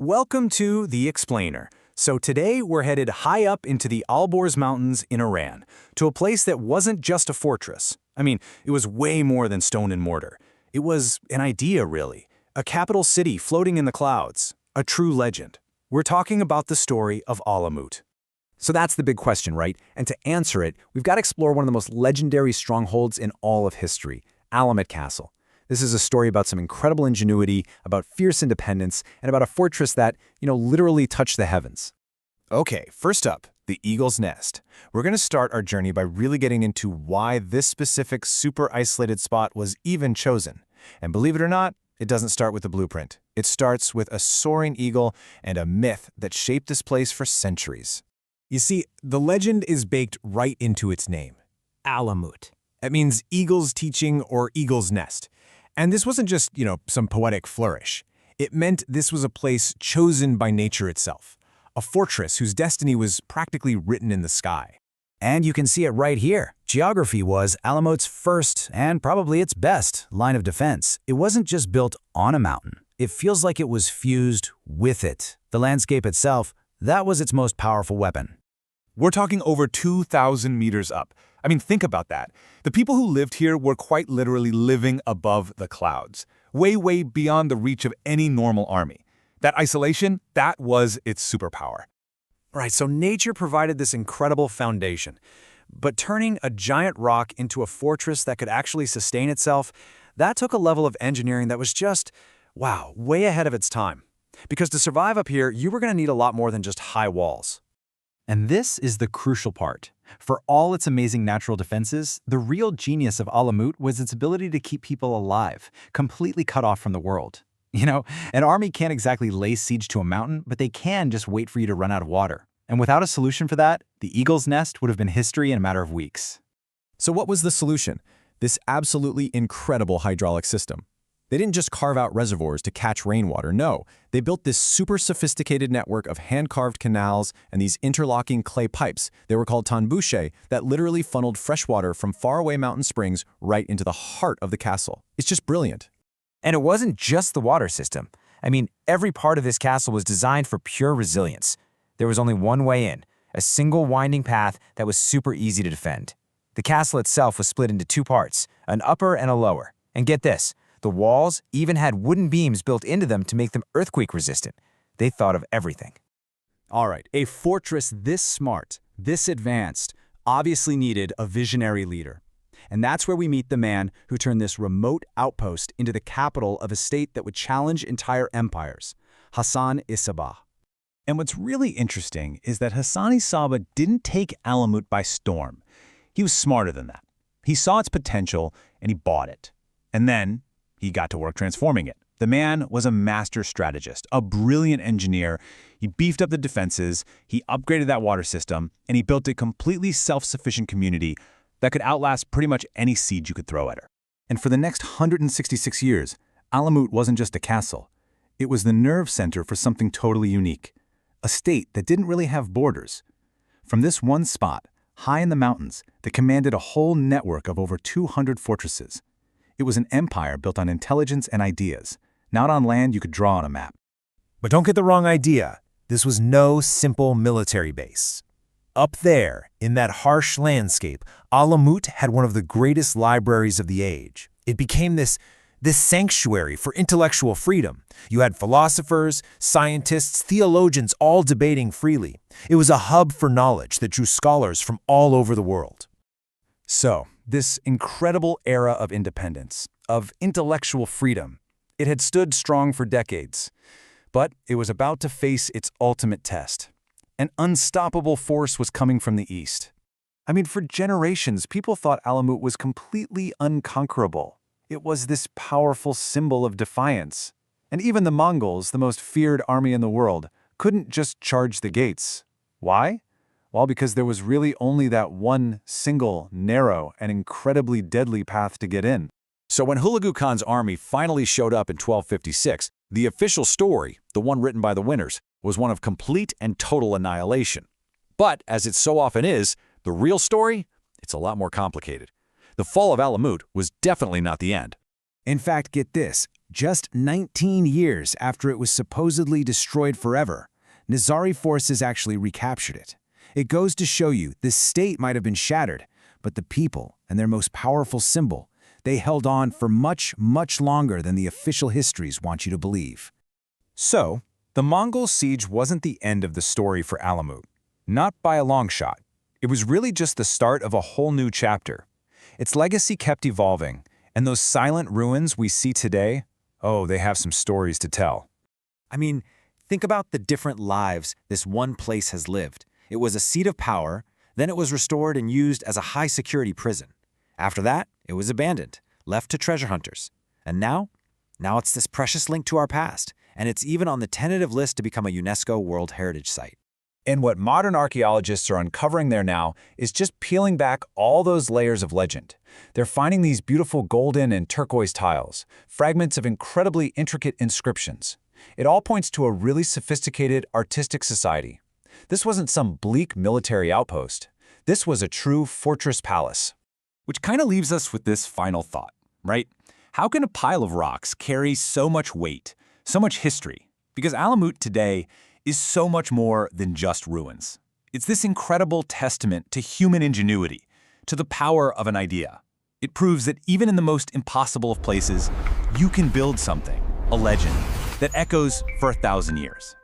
Welcome to The Explainer. So today we're headed high up into the Alborz Mountains in Iran, to a place that wasn't just a fortress. I mean, it was way more than stone and mortar. It was an idea, really. A capital city floating in the clouds. A true legend. We're talking about the story of Alamut. So that's the big question, right? And to answer it, we've got to explore one of the most legendary strongholds in all of history, Alamut Castle. This is a story about some incredible ingenuity, about fierce independence, and about a fortress that, literally touched the heavens. Okay, first up, the Eagle's Nest. We're going to start our journey by really getting into why this specific super isolated spot was even chosen. And believe it or not, it doesn't start with a blueprint. It starts with a soaring eagle and a myth that shaped this place for centuries. You see, the legend is baked right into its name. Alamut. It means eagle's teaching or eagle's nest. And this wasn't just, some poetic flourish. It meant this was a place chosen by nature itself. A fortress whose destiny was practically written in the sky. And you can see it right here. Geography was Alamut's first, and probably its best, line of defense. It wasn't just built on a mountain. It feels like it was fused with it. The landscape itself, that was its most powerful weapon. We're talking over 2,000 meters up. I mean, think about that. The people who lived here were quite literally living above the clouds, way, way beyond the reach of any normal army. That isolation, that was its superpower. Right, so nature provided this incredible foundation. But turning a giant rock into a fortress that could actually sustain itself, that took a level of engineering that was just, wow, way ahead of its time. Because to survive up here, you were going to need a lot more than just high walls. And this is the crucial part. For all its amazing natural defenses, the real genius of Alamut was its ability to keep people alive, completely cut off from the world. An army can't exactly lay siege to a mountain, but they can just wait for you to run out of water. And without a solution for that, the Eagle's Nest would have been history in a matter of weeks. So what was the solution? This absolutely incredible hydraulic system. They didn't just carve out reservoirs to catch rainwater, no. They built this super sophisticated network of hand-carved canals and these interlocking clay pipes, they were called tanbouche, that literally funneled fresh water from faraway mountain springs right into the heart of the castle. It's just brilliant. And it wasn't just the water system. I mean, every part of this castle was designed for pure resilience. There was only one way in, a single winding path that was super easy to defend. The castle itself was split into two parts, an upper and a lower. And get this, the walls even had wooden beams built into them to make them earthquake resistant. They thought of everything. All right, a fortress this smart, this advanced, obviously needed a visionary leader. And that's where we meet the man who turned this remote outpost into the capital of a state that would challenge entire empires, Hasan-e Sabbah. And what's really interesting is that Hasan-e Sabbah didn't take Alamut by storm. He was smarter than that. He saw its potential and he bought it. And then he got to work transforming it. The man was a master strategist, a brilliant engineer. He beefed up the defenses, he upgraded that water system, and he built a completely self-sufficient community that could outlast pretty much any siege you could throw at her. And for the next 166 years, Alamut wasn't just a castle. It was the nerve center for something totally unique. A state that didn't really have borders. From this one spot, high in the mountains, that commanded a whole network of over 200 fortresses. It was an empire built on intelligence and ideas, not on land you could draw on a map. But don't get the wrong idea. This was no simple military base. Up there, in that harsh landscape, Alamut had one of the greatest libraries of the age. It became this sanctuary for intellectual freedom. You had philosophers, scientists, theologians all debating freely. It was a hub for knowledge that drew scholars from all over the world. So, this incredible era of independence, of intellectual freedom, it had stood strong for decades. But it was about to face its ultimate test. An unstoppable force was coming from the east. I mean, for generations, people thought Alamut was completely unconquerable. It was this powerful symbol of defiance. And even the Mongols, the most feared army in the world, couldn't just charge the gates. Why? Well, because there was really only that one single, narrow, and incredibly deadly path to get in. So when Hulagu Khan's army finally showed up in 1256, the official story, the one written by the winners, was one of complete and total annihilation. But, as it so often is, the real story, it's a lot more complicated. The fall of Alamut was definitely not the end. In fact, get this, Just 19 years after it was supposedly destroyed forever, Nizari forces actually recaptured it. It goes to show you this state might have been shattered, but the people and their most powerful symbol, they held on for much, much longer than the official histories want you to believe. So, the Mongol siege wasn't the end of the story for Alamut. Not by a long shot. It was really just the start of a whole new chapter. Its legacy kept evolving, and those silent ruins we see today, oh, they have some stories to tell. I mean, think about the different lives this one place has lived. It was a seat of power, then it was restored and used as a high-security prison. After that, it was abandoned, left to treasure hunters. And now it's this precious link to our past, and it's even on the tentative list to become a UNESCO World Heritage Site. And what modern archaeologists are uncovering there now is just peeling back all those layers of legend. They're finding these beautiful golden and turquoise tiles, fragments of incredibly intricate inscriptions. It all points to a really sophisticated artistic society. This wasn't some bleak military outpost. This was a true fortress palace. Which kind of leaves us with this final thought, right? How can a pile of rocks carry so much weight, so much history? Because Alamut today is so much more than just ruins. It's this incredible testament to human ingenuity, to the power of an idea. It proves that even in the most impossible of places, you can build something, a legend, that echoes for 1,000 years.